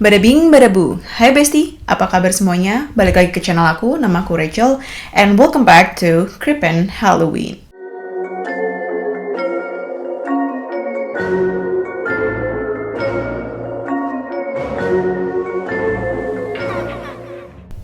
Bada bing, bada bu. Hai Besti, apa kabar semuanya? Balik lagi ke channel aku, nama aku Rachel, and welcome back to Creepin' Halloween.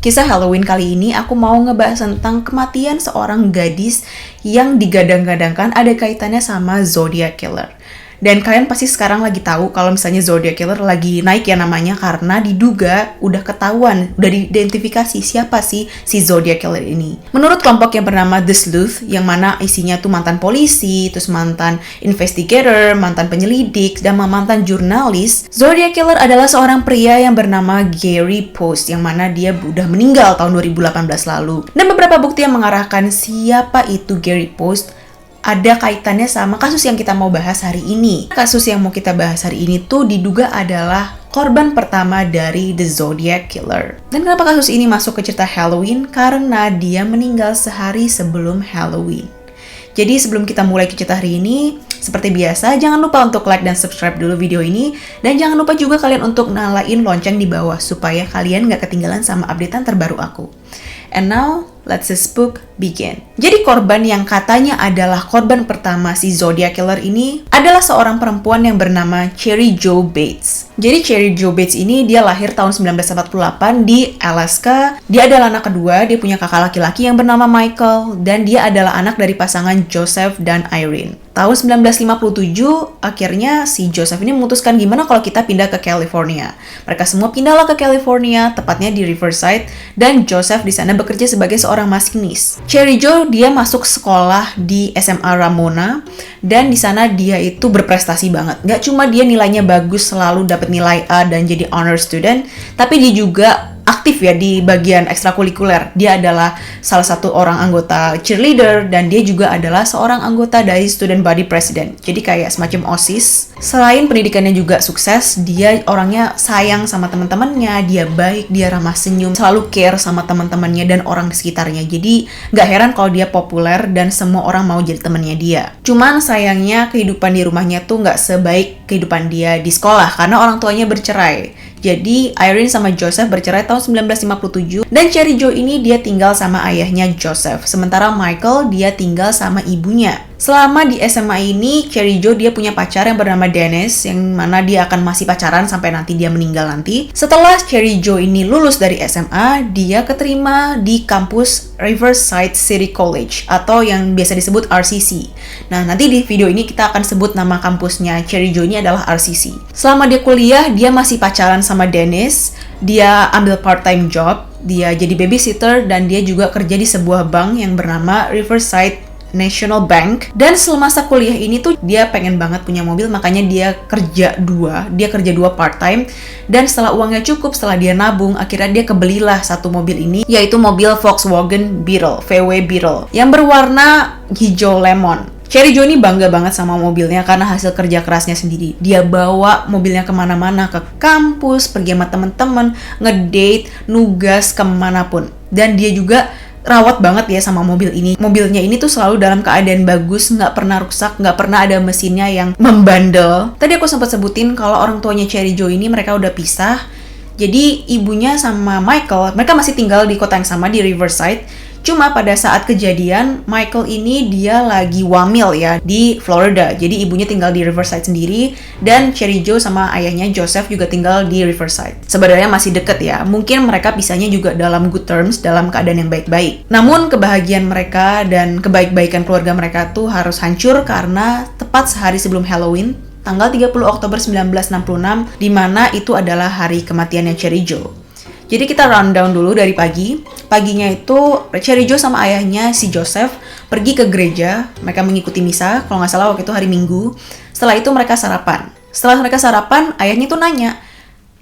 Kisah Halloween kali ini aku mau ngebahas tentang kematian seorang gadis yang digadang-gadangkan ada kaitannya sama Zodiac Killer. Dan kalian pasti sekarang lagi tahu kalau misalnya Zodiac Killer lagi naik ya namanya karena diduga udah ketahuan, udah diidentifikasi siapa sih si Zodiac Killer ini. Menurut kelompok yang bernama The Sleuth, yang mana isinya tuh mantan polisi, terus mantan investigator, mantan penyelidik, dan mantan jurnalis, Zodiac Killer adalah seorang pria yang bernama Gary Post, yang mana dia udah meninggal tahun 2018 lalu. Dan beberapa bukti yang mengarahkan siapa itu Gary Post ada kaitannya sama kasus yang kita mau bahas hari ini. Kasus yang mau kita bahas hari ini tuh diduga adalah korban pertama dari The Zodiac Killer. Dan kenapa kasus ini masuk ke cerita Halloween? Karena dia meninggal sehari sebelum Halloween. Jadi sebelum kita mulai ke cerita hari ini, seperti biasa, jangan lupa untuk like dan subscribe dulu video ini. Dan jangan lupa juga kalian untuk nyalain lonceng di bawah, supaya kalian gak ketinggalan sama updatean terbaru aku. And now, let's the spook begin. Jadi korban yang katanya adalah korban pertama si Zodiac Killer ini adalah seorang perempuan yang bernama Cheri Jo Bates. Jadi Cheri Jo Bates ini dia lahir tahun 1948 di Alaska. Dia adalah anak kedua, dia punya kakak laki-laki yang bernama Michael, dan dia adalah anak dari pasangan Joseph dan Irene. Tahun 1957, akhirnya si Joseph ini memutuskan gimana kalau kita pindah ke California. Mereka semua pindahlah ke California, tepatnya di Riverside, dan Joseph di sana bekerja sebagai seorang masinis. Cheri Jo dia masuk sekolah di SMA Ramona, dan di sana dia itu berprestasi banget. Gak cuma dia nilainya bagus, selalu dapat nilai A dan jadi honor student, tapi dia juga aktif ya di bagian ekstrakurikuler. Dia adalah salah satu orang anggota cheerleader dan dia juga adalah seorang anggota dari student body president. Jadi kayak semacam OSIS. Selain pendidikannya juga sukses, dia orangnya sayang sama teman-temannya, dia baik, dia ramah senyum, selalu care sama teman-temannya dan orang di sekitarnya. Jadi nggak heran kalau dia populer dan semua orang mau jadi temannya dia. Cuman sayangnya kehidupan di rumahnya tuh nggak sebaik kehidupan dia di sekolah karena orang tuanya bercerai. Jadi Irene sama Joseph bercerai tahun 1957 dan Cheri Jo ini dia tinggal sama ayahnya Joseph. Sementara Michael dia tinggal sama ibunya. Selama di SMA ini, Cheri Jo dia punya pacar yang bernama Dennis, yang mana dia akan masih pacaran sampai nanti dia meninggal nanti. Setelah Cheri Jo ini lulus dari SMA, dia keterima di kampus Riverside City College atau yang biasa disebut RCC. Nah, nanti di video ini kita akan sebut nama kampusnya Cheri Jo ini adalah RCC. Selama dia kuliah, dia masih pacaran sama Dennis. Dia ambil part-time job, dia jadi babysitter, dan dia juga kerja di sebuah bank yang bernama Riverside National Bank. Dan semasa kuliah ini tuh dia pengen banget punya mobil, makanya dia kerja dua part-time. Dan setelah uangnya cukup, setelah dia nabung, akhirnya dia kebelilah satu mobil ini, yaitu mobil Volkswagen Beetle, VW Beetle, yang berwarna hijau lemon. Cheri Jo ini bangga banget sama mobilnya karena hasil kerja kerasnya sendiri. Dia bawa mobilnya kemana-mana, ke kampus, pergi sama temen-temen, ngedate, nugas kemanapun. Dan dia juga rawat banget ya sama mobil ini. Mobilnya ini tuh selalu dalam keadaan bagus, nggak pernah rusak, nggak pernah ada mesinnya yang membandel. Tadi aku sempat sebutin kalau orang tuanya Cheri Jo ini mereka udah pisah. Jadi ibunya sama Michael, mereka masih tinggal di kota yang sama di Riverside. Cuma pada saat kejadian, Michael ini dia lagi wamil ya di Florida. Jadi ibunya tinggal di Riverside sendiri dan Cheri Jo sama ayahnya Joseph juga tinggal di Riverside. Sebenarnya masih deket ya. Mungkin mereka pisahnya juga dalam good terms, dalam keadaan yang baik-baik. Namun kebahagiaan mereka dan kebaik-baikan keluarga mereka tuh harus hancur karena tepat sehari sebelum Halloween, tanggal 30 Oktober 1966, di mana itu adalah hari kematiannya Cheri Jo. Jadi kita rundown dulu dari pagi. Paginya itu Cheri Jo sama ayahnya si Joseph pergi ke gereja. Mereka mengikuti misa, kalau nggak salah waktu itu hari Minggu. Setelah itu mereka sarapan. Setelah mereka sarapan, ayahnya tuh nanya,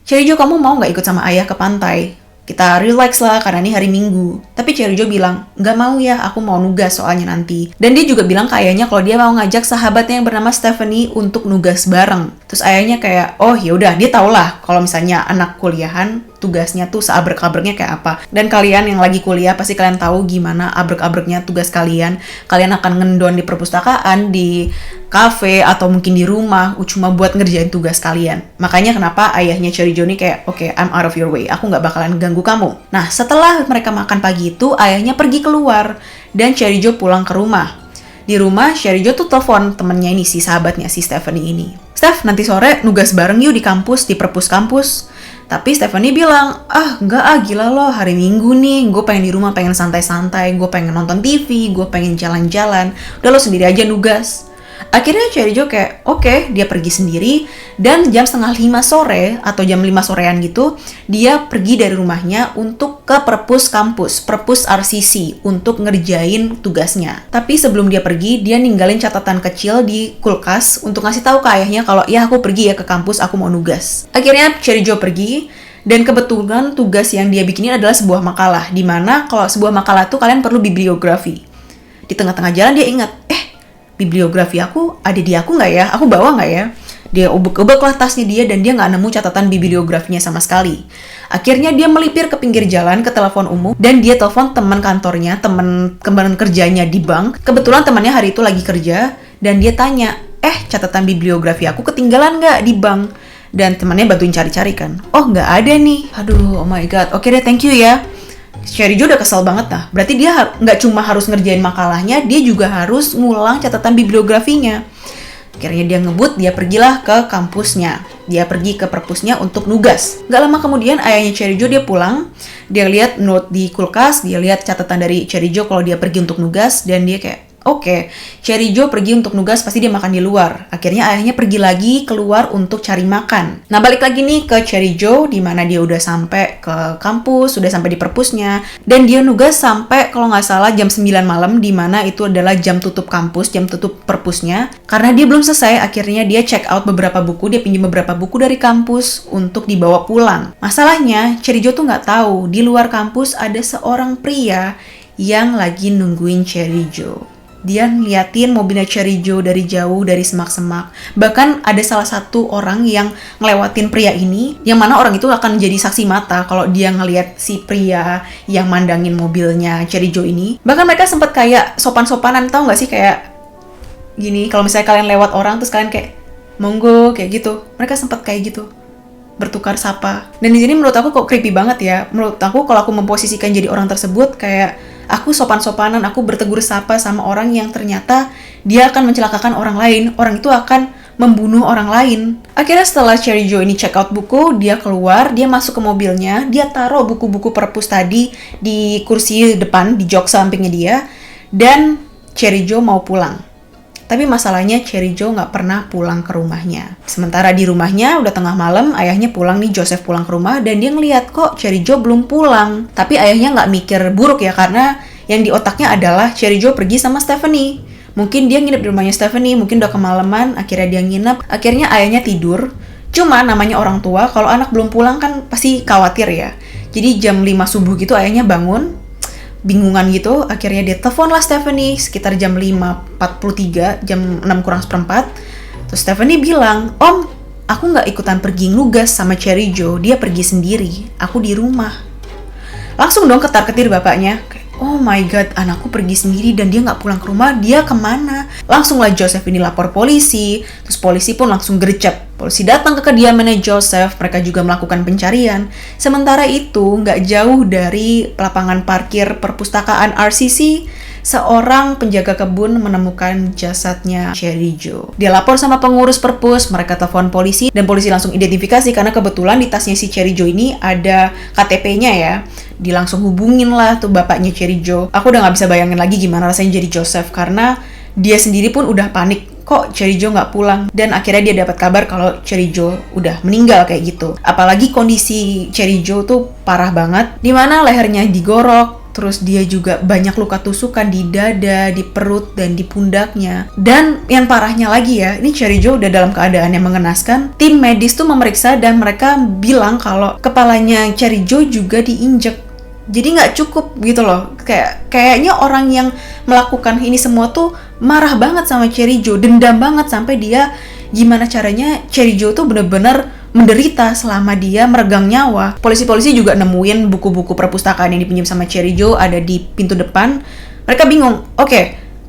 "Cheri Jo, kamu mau nggak ikut sama ayah ke pantai?" kita relax lah karena ini hari Minggu. Tapi Cherry Jo bilang, nggak mau ya, aku mau nugas soalnya nanti. Dan dia juga bilang ke ayahnya kalau dia mau ngajak sahabatnya yang bernama Stephanie untuk nugas bareng. Terus ayahnya kayak, oh yaudah, dia tau lah kalau misalnya anak kuliahan tugasnya tuh seabrek-abreknya kayak apa. Dan kalian yang lagi kuliah pasti kalian tahu gimana abrek-abreknya tugas kalian. Kalian akan ngendon di perpustakaan, di kafe, atau mungkin di rumah cuma buat ngerjain tugas kalian. Makanya kenapa ayahnya Cherry Jo nih kayak, oke, I'm out of your way, aku nggak bakalan ganggu kamu. Nah, setelah mereka makan pagi itu, ayahnya pergi keluar dan Cherry Jo pulang ke rumah. Di rumah, Cherry Jo tuh telepon temennya ini, si sahabatnya, si Stephanie ini. Steph, nanti sore nugas bareng yuk di kampus, di perpus kampus. Tapi Stephanie bilang, enggak gila loh, hari Minggu nih, gue pengen di rumah, pengen santai-santai, gue pengen nonton TV, gue pengen jalan-jalan, udah lo sendiri aja nugas. Akhirnya Cherry Jo kayak, oke, dia pergi sendiri, dan jam 4:30 sore, atau jam 5 sorean gitu, dia pergi dari rumahnya untuk ke perpus kampus, perpus RCC, untuk ngerjain tugasnya. Tapi sebelum dia pergi, dia ninggalin catatan kecil di kulkas untuk ngasih tahu ke ayahnya kalau, ya aku pergi ya ke kampus, aku mau nugas. Akhirnya Cherry Jo pergi, dan kebetulan tugas yang dia bikinin adalah sebuah makalah, dimana kalau sebuah makalah tuh kalian perlu bibliografi. Di tengah-tengah jalan dia ingat, bibliografi aku ada di aku nggak ya? Aku bawa nggak ya? Dia ubek-ubek lah tasnya dia dan dia nggak nemu catatan bibliografinya sama sekali. Akhirnya dia melipir ke pinggir jalan ke telepon umum dan dia telepon teman kantornya, teman kerjanya di bank. Kebetulan temannya hari itu lagi kerja dan dia tanya, catatan bibliografi aku ketinggalan nggak di bank? Dan temannya bantuin cari-cari kan. Oh nggak ada nih. Aduh, oh my god. Oke deh, thank you ya. Cherry Jo udah kesel banget lah. Berarti dia nggak cuma harus ngerjain makalahnya, dia juga harus ngulang catatan bibliografinya. Akhirnya dia ngebut, dia pergilah ke kampusnya. Dia pergi ke perpusnya untuk nugas. Gak lama kemudian ayahnya Cherry Jo dia pulang. Dia lihat note di kulkas, dia lihat catatan dari Cherry Jo kalau dia pergi untuk nugas. Dan dia kayak, oke, Cherry Jo pergi untuk nugas, pasti dia makan di luar. Akhirnya ayahnya pergi lagi keluar untuk cari makan. Nah, balik lagi nih ke Cherry Jo, di mana dia udah sampai ke kampus, udah sampai di perpusnya. Dan dia nugas sampai, kalau nggak salah, jam 9 malam, di mana itu adalah jam tutup kampus, jam tutup perpusnya. Karena dia belum selesai, akhirnya dia check out beberapa buku, dia pinjam beberapa buku dari kampus untuk dibawa pulang. Masalahnya, Cherry Jo tuh nggak tahu, di luar kampus ada seorang pria yang lagi nungguin Cherry Jo. Dia ngeliatin mobilnya Cherry Jo dari jauh, dari semak-semak. Bahkan ada salah satu orang yang ngelewatin pria ini, yang mana orang itu akan jadi saksi mata kalau dia ngeliat si pria yang mandangin mobilnya Cherry Jo ini. Bahkan mereka sempat kayak sopan-sopanan, tau gak sih, kayak gini, kalau misalnya kalian lewat orang terus kalian kayak monggo, kayak gitu. Mereka sempat kayak gitu, bertukar sapa. Dan di sini menurut aku kok creepy banget ya. Menurut aku kalau aku memposisikan jadi orang tersebut, kayak aku sopan-sopanan, aku bertegur sapa sama orang yang ternyata dia akan mencelakakan orang lain. Orang itu akan membunuh orang lain. Akhirnya setelah Cherry Jo ini check out buku, dia keluar, dia masuk ke mobilnya, dia taruh buku-buku perpus tadi di kursi depan, di jok sampingnya dia, dan Cherry Jo mau pulang. Tapi masalahnya Cherry Jo nggak pernah pulang ke rumahnya. Sementara di rumahnya udah tengah malam, ayahnya pulang nih, Joseph pulang ke rumah, dan dia ngeliat kok Cherry Jo belum pulang. Tapi ayahnya nggak mikir buruk ya, karena yang di otaknya adalah Cherry Jo pergi sama Stephanie. Mungkin dia nginep di rumahnya Stephanie, mungkin udah kemalaman, akhirnya dia nginep. Akhirnya ayahnya tidur. Cuma namanya orang tua, kalau anak belum pulang kan pasti khawatir ya. Jadi jam 5 subuh gitu ayahnya bangun, bingungan gitu, akhirnya dia telepon lah Stephanie sekitar jam 5.43, jam 6:04. Terus Stephanie bilang, Om, aku nggak ikutan pergi nugas sama Cherry Jo, dia pergi sendiri, aku di rumah. Langsung dong ketar-ketir bapaknya, oh my god, anakku pergi sendiri dan dia nggak pulang ke rumah, dia kemana? Langsunglah Joseph ini lapor polisi, terus polisi pun langsung gercep. Polisi datang ke kediamannya Joseph, mereka juga melakukan pencarian. Sementara itu, nggak jauh dari lapangan parkir perpustakaan RCC, seorang penjaga kebun menemukan jasadnya Cherry Jo. Dia lapor sama pengurus perpus, mereka telepon polisi, dan polisi langsung identifikasi karena kebetulan di tasnya si Cherry Jo ini ada KTP-nya ya. Dia langsung hubungin lah tuh bapaknya Cherry Jo. Aku udah nggak bisa bayangin lagi gimana rasanya jadi Joseph, karena dia sendiri pun udah panik. Kok Cherry Jo nggak pulang? Dan akhirnya dia dapat kabar kalau Cherry Jo udah meninggal kayak gitu. Apalagi kondisi Cherry Jo tuh parah banget, dimana lehernya digorok, terus dia juga banyak luka tusukan di dada, di perut, dan di pundaknya. Dan yang parahnya lagi ya, ini Cherry Joe udah dalam keadaan yang mengenaskan. Tim medis tuh memeriksa dan mereka bilang kalau kepalanya Cherry Joe juga diinjek. Jadi nggak cukup gitu loh. Kayaknya orang yang melakukan ini semua tuh marah banget sama Cherry Joe, dendam banget sampai dia gimana caranya Cherry Joe tuh bener-bener menderita selama dia meregang nyawa. Polisi-polisi juga nemuin buku-buku perpustakaan yang dipinjam sama Cherry Joe ada di pintu depan. Mereka bingung, oke,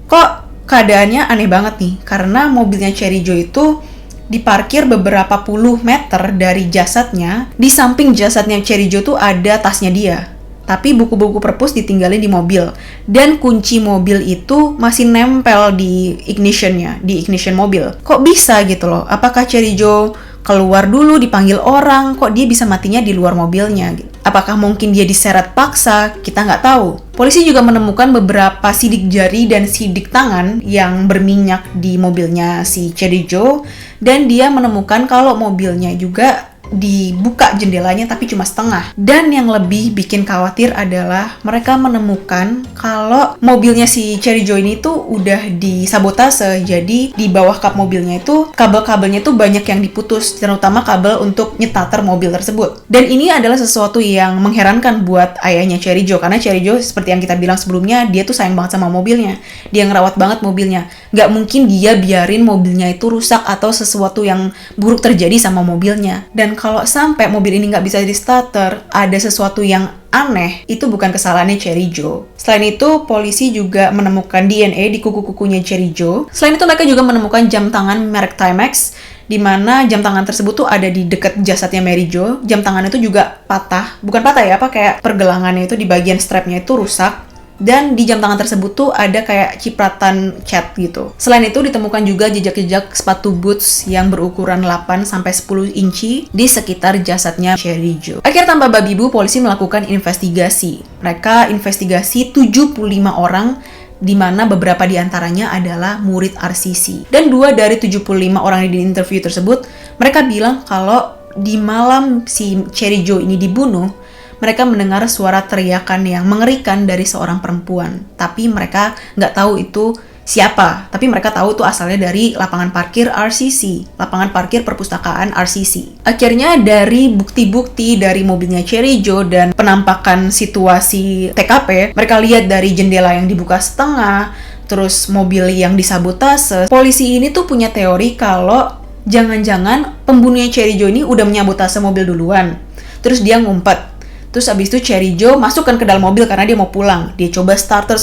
kok keadaannya aneh banget nih? Karena mobilnya Cherry Joe itu diparkir beberapa puluh meter dari jasadnya. Di samping jasadnya Cherry Joe tuh ada tasnya dia. Tapi buku-buku perpus ditinggalin di mobil. Dan kunci mobil itu masih nempel di ignitionnya, di ignition mobil. Kok bisa gitu loh? Apakah Cherry Joe keluar dulu, dipanggil orang, kok dia bisa matinya di luar mobilnya? Apakah mungkin dia diseret paksa? Kita nggak tahu. Polisi juga menemukan beberapa sidik jari dan sidik tangan yang berminyak di mobilnya si Cherry Joe. Dan dia menemukan kalau mobilnya juga dibuka jendelanya tapi cuma setengah. Dan yang lebih bikin khawatir adalah mereka menemukan kalau mobilnya si Cherry Joe ini tuh udah disabotase. Jadi di bawah kap mobilnya itu kabel-kabelnya tuh banyak yang diputus, terutama kabel untuk nyetater mobil tersebut. Dan ini adalah sesuatu yang mengherankan buat ayahnya Cherry Joe, karena Cherry Joe seperti yang kita bilang sebelumnya, dia tuh sayang banget sama mobilnya. Dia ngerawat banget mobilnya. Gak mungkin dia biarin mobilnya itu rusak atau sesuatu yang buruk terjadi sama mobilnya. Dan kalau sampai mobil ini nggak bisa di-starter, ada sesuatu yang aneh, itu bukan kesalahannya Cherry Joe. Selain itu, polisi juga menemukan DNA di kuku-kukunya Cherry Joe. Selain itu, mereka juga menemukan jam tangan merek Timex, di mana jam tangan tersebut tuh ada di dekat jasadnya Mary Jo. Jam tangan itu juga patah, bukan patah ya, kayak pergelangannya itu di bagian strapnya itu rusak. Dan di jam tangan tersebut tuh ada kayak cipratan cat gitu. Selain itu ditemukan juga jejak-jejak sepatu boots yang berukuran 8-10 inci di sekitar jasadnya Cherry Joe. Akhirnya tanpa babi bu, polisi melakukan investigasi. Mereka investigasi 75 orang, di mana beberapa di antaranya adalah murid RCC. Dan 2 dari 75 orang yang diinterview tersebut, mereka bilang kalau di malam si Cherry Joe ini dibunuh, mereka mendengar suara teriakan yang mengerikan dari seorang perempuan. Tapi mereka nggak tahu itu siapa. Tapi mereka tahu itu asalnya dari lapangan parkir RCC. Lapangan parkir perpustakaan RCC. Akhirnya dari bukti-bukti dari mobilnya Cherry Joe dan penampakan situasi TKP, mereka lihat dari jendela yang dibuka setengah, terus mobil yang disabotase. Polisi ini tuh punya teori kalau jangan-jangan pembunuhnya Cherry Joe ini udah menyabotase mobil duluan. Terus dia ngumpet. Terus abis itu Cherry Joe masukkan ke dalam mobil karena dia mau pulang. Dia coba starter,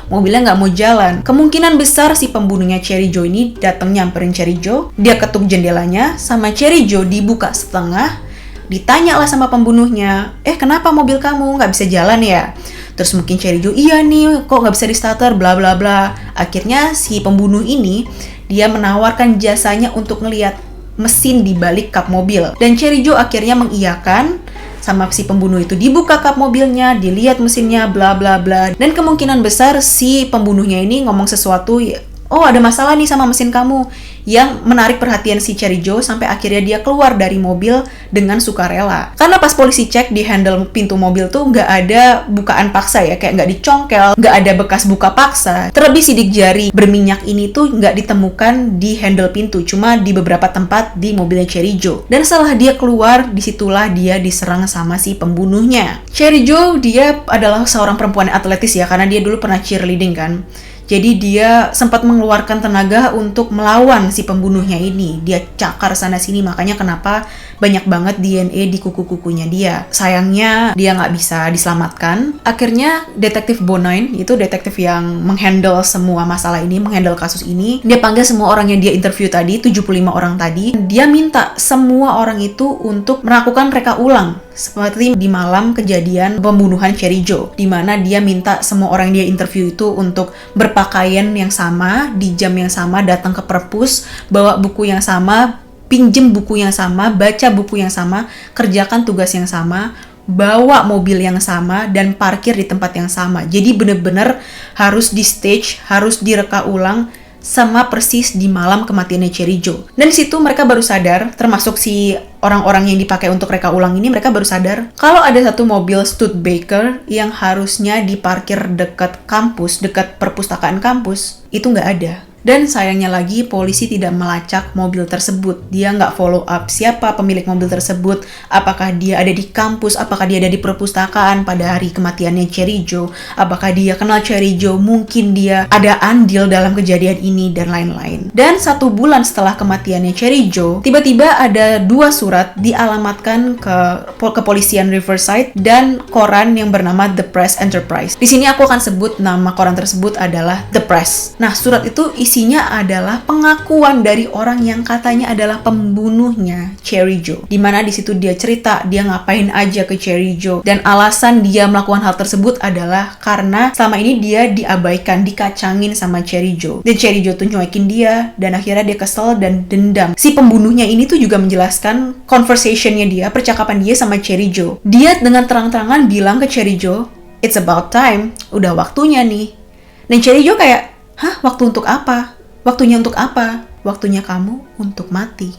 mobilnya nggak mau jalan. Kemungkinan besar si pembunuhnya Cherry Joe ini datang nyamperin Cherry Joe. Dia ketuk jendelanya, sama Cherry Joe dibuka setengah. Ditanya lah sama pembunuhnya, kenapa mobil kamu nggak bisa jalan ya? Terus mungkin Cherry Joe, iya nih, kok nggak bisa di starter, bla bla bla. Akhirnya si pembunuh ini, dia menawarkan jasanya untuk ngelihat mesin di balik kap mobil. Dan Cherry Joe akhirnya mengiyakan. Sama si pembunuh itu dibuka kap mobilnya, dilihat mesinnya, bla bla bla. Dan kemungkinan besar si pembunuhnya ini ngomong sesuatu, oh ada masalah nih sama mesin kamu, yang menarik perhatian si Cherry Joe sampai akhirnya dia keluar dari mobil dengan sukarela. Karena pas polisi cek di handle pintu mobil tuh nggak ada bukaan paksa ya, kayak nggak dicongkel, nggak ada bekas buka paksa. Terlebih sidik jari berminyak ini tuh nggak ditemukan di handle pintu, cuma di beberapa tempat di mobilnya Cherry Joe. Dan setelah dia keluar, disitulah dia diserang sama si pembunuhnya. Cherry Joe dia adalah seorang perempuan atletis ya, karena dia dulu pernah cheerleading kan. Jadi dia sempat mengeluarkan tenaga untuk melawan si pembunuhnya ini. Dia cakar sana-sini, makanya kenapa banyak banget DNA di kuku-kukunya dia. Sayangnya dia nggak bisa diselamatkan. Akhirnya detektif Bonoin, itu detektif yang menghandle semua masalah ini, menghandle kasus ini. Dia panggil semua orang yang dia interview tadi, 75 orang tadi. Dia minta semua orang itu untuk melakukan reka ulang. Seperti di malam kejadian pembunuhan Cherry Joe, di mana dia minta semua orang yang dia interview itu untuk berpakaian yang sama, di jam yang sama, datang ke perpus, bawa buku yang sama, pinjem buku yang sama, baca buku yang sama, kerjakan tugas yang sama, bawa mobil yang sama, dan parkir di tempat yang sama. Jadi bener-bener harus di stage, harus direka ulang sama persis di malam kematiannya Cherry Joe. Dan di situ mereka baru sadar, termasuk si orang-orang yang dipakai untuk reka ulang ini, mereka baru sadar kalau ada satu mobil Studebaker yang harusnya diparkir dekat kampus, dekat perpustakaan kampus, itu nggak ada. Dan sayangnya lagi, polisi tidak melacak mobil tersebut. Dia nggak follow up siapa pemilik mobil tersebut, apakah dia ada di kampus, apakah dia ada di perpustakaan pada hari kematiannya Cherry Joe, apakah dia kenal Cherry Joe, mungkin dia ada andil dalam kejadian ini, dan lain-lain. Dan 1 bulan setelah kematiannya Cherry Joe, tiba-tiba ada 2 surat dialamatkan ke kepolisian Riverside dan koran yang bernama The Press Enterprise. Di sini aku akan sebut nama koran tersebut adalah The Press. Nah, surat itu isinya adalah pengakuan dari orang yang katanya adalah pembunuhnya Cherry Joe. Dimana di situ dia cerita dia ngapain aja ke Cherry Joe, dan alasan dia melakukan hal tersebut adalah karena selama ini dia diabaikan, dikacangin sama Cherry Joe. Dan Cherry Joe tuh nyuekin dia, dan akhirnya dia kesel dan dendam. Si pembunuhnya ini tuh juga menjelaskan conversationnya dia, percakapan dia sama Cherry Joe. Dia dengan terang-terangan bilang ke Cherry Joe, "It's about time, udah waktunya nih." Dan Cherry Joe kayak, "Hah? Waktu untuk apa? Waktunya untuk apa?" "Waktunya kamu untuk mati."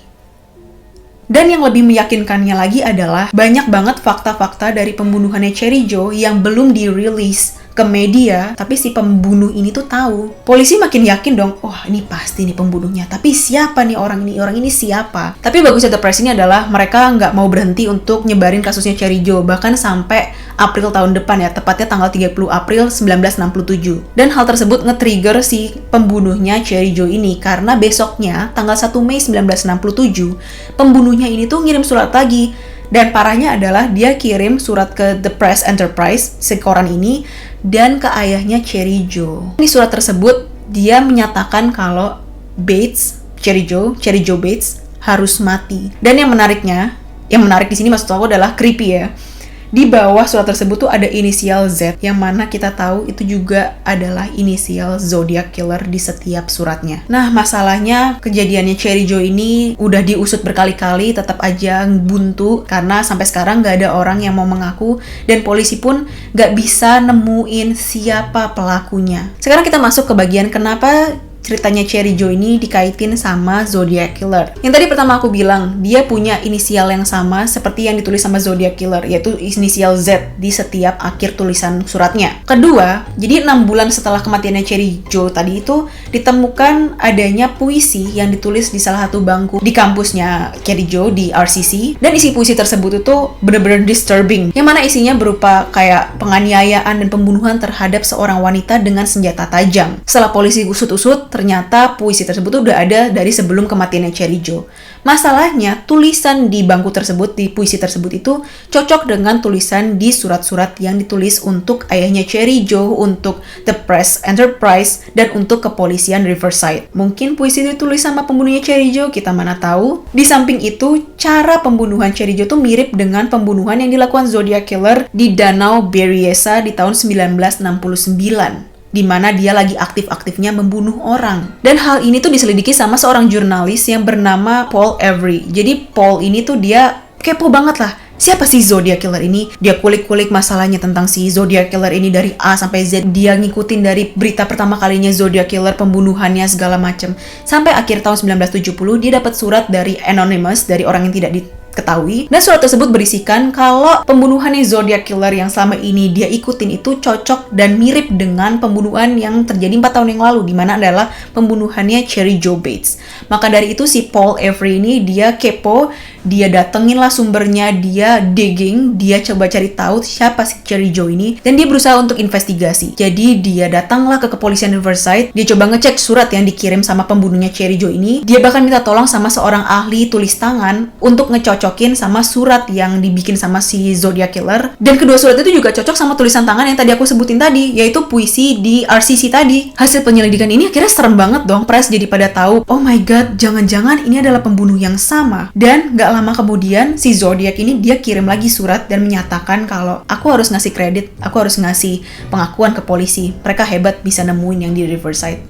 Dan yang lebih meyakinkannya lagi adalah banyak banget fakta-fakta dari pembunuhannya Cherry Joe yang belum dirilis ke media, tapi si pembunuh ini tuh tahu. Polisi makin yakin dong, oh ini pasti nih pembunuhnya. Tapi siapa nih orang ini? Orang ini siapa? Tapi bagusnya The Press ini adalah mereka nggak mau berhenti untuk nyebarin kasusnya Cherry Joe, bahkan sampai April tahun depan ya, tepatnya tanggal 30 April 1967. Dan hal tersebut nge-trigger si pembunuhnya Cherry Joe ini, karena besoknya, tanggal 1 Mei 1967, pembunuhnya ini tuh ngirim surat lagi. Dan parahnya adalah dia kirim surat ke The Press Enterprise, si koran ini, dan ke ayahnya Cherry Joe. Di surat tersebut, dia menyatakan kalau Cherry Joe Bates, harus mati. Dan yang menarik di sini maksud aku adalah creepy ya. Di bawah surat tersebut tuh ada inisial Z, yang mana kita tahu itu juga adalah inisial Zodiac Killer di setiap suratnya. Nah, masalahnya kejadiannya Cherry Joe ini udah diusut berkali-kali, tetap aja buntu, karena sampai sekarang nggak ada orang yang mau mengaku, dan polisi pun nggak bisa nemuin siapa pelakunya. Sekarang kita masuk ke bagian kenapa ceritanya Cherry Joe ini dikaitin sama Zodiac Killer. Yang tadi pertama aku bilang, dia punya inisial yang sama seperti yang ditulis sama Zodiac Killer, yaitu inisial Z di setiap akhir tulisan suratnya. Kedua, jadi 6 bulan setelah kematiannya Cherry Joe tadi itu, ditemukan adanya puisi yang ditulis di salah satu bangku di kampusnya Cherry Joe di RCC, dan isi puisi tersebut itu bener-bener disturbing, yang mana isinya berupa kayak penganiayaan dan pembunuhan terhadap seorang wanita dengan senjata tajam. Setelah polisi usut-usut, ternyata puisi tersebut udah ada dari sebelum kematiannya Cherry Joe. Masalahnya, tulisan di bangku tersebut, di puisi tersebut itu cocok dengan tulisan di surat-surat yang ditulis untuk ayahnya Cherry Joe, untuk The Press Enterprise, dan untuk kepolisian Riverside. Mungkin puisi itu ditulis sama pembunuhnya Cherry Joe, kita mana tahu. Di samping itu, cara pembunuhan Cherry Joe tuh mirip dengan pembunuhan yang dilakukan Zodiac Killer di Danau Berryessa di tahun 1969. Di mana dia lagi aktif-aktifnya membunuh orang. Dan hal ini tuh diselidiki sama seorang jurnalis yang bernama Paul Avery. Jadi Paul ini tuh dia kepo banget lah. Siapa sih Zodiac Killer ini? Dia kulik-kulik masalahnya tentang si Zodiac Killer ini dari A sampai Z. Dia ngikutin dari berita pertama kalinya Zodiac Killer, pembunuhannya segala macem. Sampai akhir tahun 1970 dia dapat surat dari Anonymous, dari orang yang tidak diketahui. Dan surat tersebut berisikan kalau pembunuhannya Zodiac Killer yang selama ini dia ikutin itu cocok dan mirip dengan pembunuhan yang terjadi 4 tahun yang lalu, di mana adalah pembunuhannya Cherry Joe Bates. Maka dari itu si Paul Avery ini dia kepo, dia datengin lah sumbernya, dia digging, dia coba cari tahu siapa si Cherry Joe ini, dan dia berusaha untuk investigasi. Jadi dia datanglah ke kepolisian Riverside, dia coba ngecek surat yang dikirim sama pembunuhnya Cherry Joe ini. Dia bahkan minta tolong sama seorang ahli tulis tangan untuk ngecocokin sama surat yang dibikin sama si Zodiac Killer. Dan kedua surat itu juga cocok sama tulisan tangan yang tadi aku sebutin tadi, yaitu puisi di RCC tadi. Hasil penyelidikan ini akhirnya serem banget dong, press jadi pada tahu, oh my god, jangan-jangan ini adalah pembunuh yang sama. Dan gak lama kemudian si Zodiac ini dia kirim lagi surat dan menyatakan kalau aku harus ngasih kredit, aku harus ngasih pengakuan ke polisi, mereka hebat bisa nemuin yang di Riverside.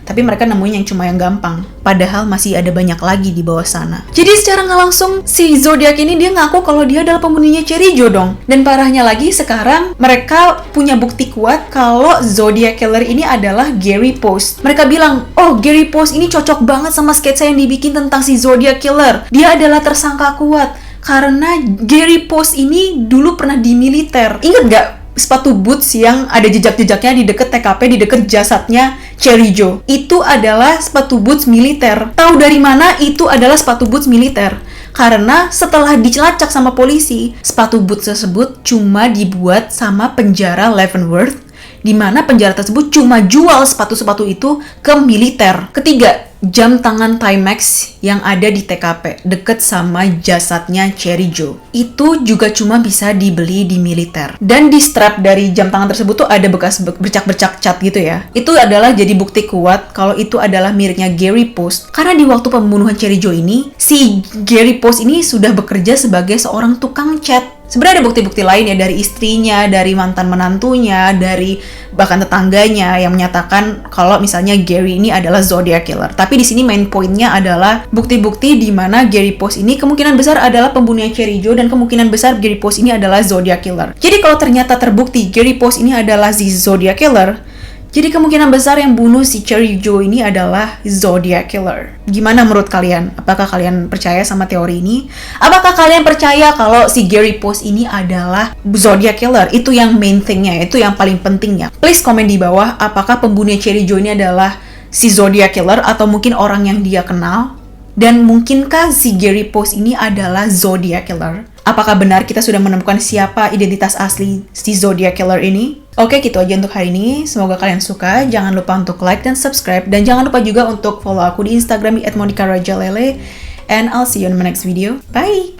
Tapi mereka nemuin yang cuma yang gampang. Padahal masih ada banyak lagi di bawah sana. Jadi secara nggak langsung, si Zodiac ini dia ngaku kalau dia adalah pembunuhnya Cherijo dong. Dan parahnya lagi, sekarang mereka punya bukti kuat kalau Zodiac Killer ini adalah Gary Post. Mereka bilang, oh Gary Post ini cocok banget sama sketsa yang dibikin tentang si Zodiac Killer. Dia adalah tersangka kuat. Karena Gary Post ini dulu pernah di militer. Ingat nggak sepatu boots yang ada jejak-jejaknya di deket TKP, di deket jasadnya Cherijo? Itu adalah sepatu boots militer. Tahu dari mana itu adalah sepatu boots militer? Karena setelah dicelacak sama polisi, sepatu boots tersebut cuma dibuat sama penjara Leavenworth, di mana penjara tersebut cuma jual sepatu-sepatu itu ke militer. Ketiga, jam tangan Timex yang ada di TKP deket sama jasadnya Cherijo. Itu juga cuma bisa dibeli di militer. Dan di strap dari jam tangan tersebut tuh ada bekas bercak-bercak cat gitu ya. Itu adalah jadi bukti kuat kalau itu adalah miliknya Gary Post. Karena di waktu pembunuhan Cherijo ini, si Gary Post ini sudah bekerja sebagai seorang tukang cat. Sebenarnya ada bukti-bukti lain ya, dari istrinya, dari mantan menantunya, dari bahkan tetangganya yang menyatakan kalau misalnya Gary ini adalah Zodiac Killer. Tapi di sini main pointnya adalah bukti-bukti di mana Gary Post ini kemungkinan besar adalah pembunuhnya Cherijo dan kemungkinan besar Gary Post ini adalah Zodiac Killer. Jadi kalau ternyata terbukti Gary Post ini adalah si Zodiac Killer, jadi kemungkinan besar yang bunuh si Cherijo ini adalah Zodiac Killer. Gimana menurut kalian? Apakah kalian percaya sama teori ini? Apakah kalian percaya kalau si Gary Post ini adalah Zodiac Killer? Itu yang main thing-nya, itu yang paling pentingnya. Please komen di bawah, apakah pembunuh Cherijo ini adalah si Zodiac Killer atau mungkin orang yang dia kenal? Dan mungkinkah si Gary Post ini adalah Zodiac Killer? Apakah benar kita sudah menemukan siapa identitas asli si Zodiac Killer ini? Oke, gitu aja untuk hari ini. Semoga kalian suka. Jangan lupa untuk like dan subscribe. Dan jangan lupa juga untuk follow aku di Instagram @monicarajalele. And I'll see you in my next video. Bye!